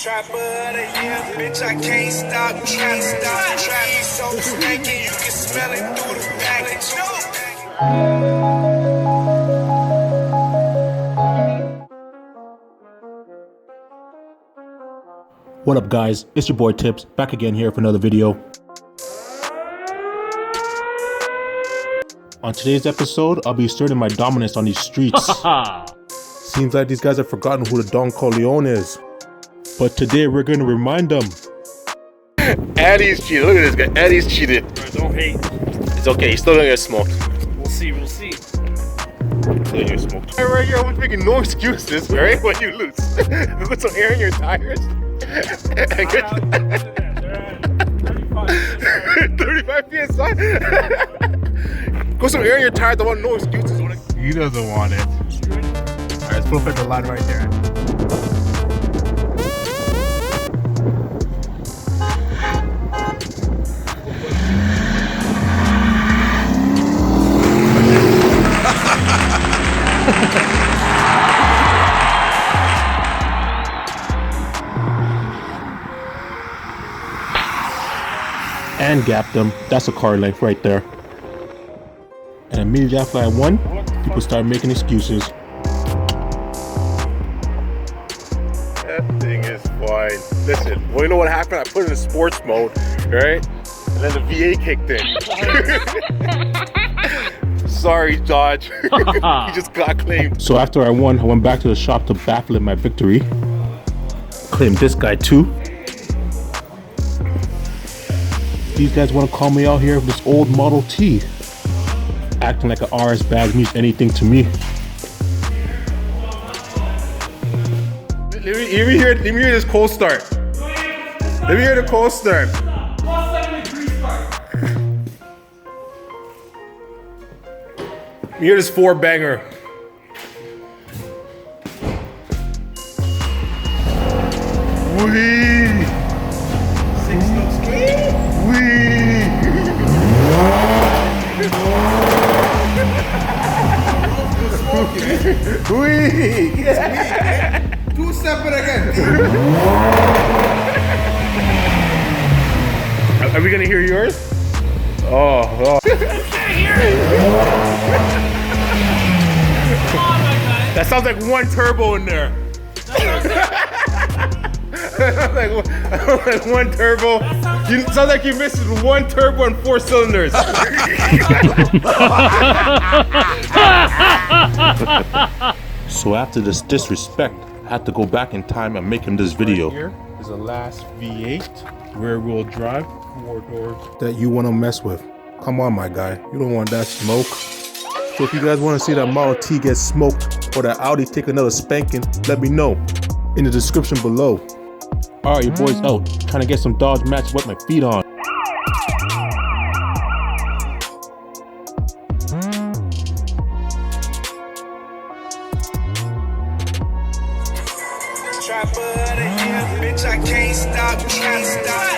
Trapper of the year, bitch, I can't stop, can't stop. Trap so stanky, you can smell it through the package. What up, guys? It's your boy Tips, back again here for another video. On today's episode, I'll be asserting my dominance on these streets. Seems like these guys have forgotten who the Don Corleone is. But today we're going to remind them. Eddie's cheated. Look at this guy. Eddie's cheated. Bro, don't hate. It's okay. He's still gonna get smoked. We'll see. We'll see. He'll get smoked. Right here, I'm making no excuses, right? When you lose, put some air in your tires. And get 35 psi. Go some air in your tires. I want no excuses. He doesn't want it. Alright, let's put the line right there. And gapped them. That's a car length right there. And immediately after I won, people started making excuses. That thing is fine. Listen, well, you know what happened? I put it in sports mode, right? And then the VA kicked in. Sorry, Dodge. He just got claimed. So after I won, I went back to the shop to baffle my victory. Claimed this guy too. These guys want to call me out here with this old Model T. Acting like an RS badge means anything to me. Let me hear this cold start. Let me hear the cold start. Let me hear this 4-banger. Wee! Wee! Two-step it again. Are we gonna hear yours? Oh. That sounds like one turbo in there. like one turbo. You sounds like you missed one turbo and 4 cylinders. So after this disrespect, I had to go back in time and make him this video. Here is a last V8 rear-wheel drive, 4 doors. That you want to mess with. Come on, my guy. You don't want that smoke. So if you guys want to see that Model T get smoked or that Audi take another spanking, let me know in the description below. Alright, your boy's out. Trying to get some Dodge match with my feet on. Trapper of the year, bitch, I can't stop, can't stop.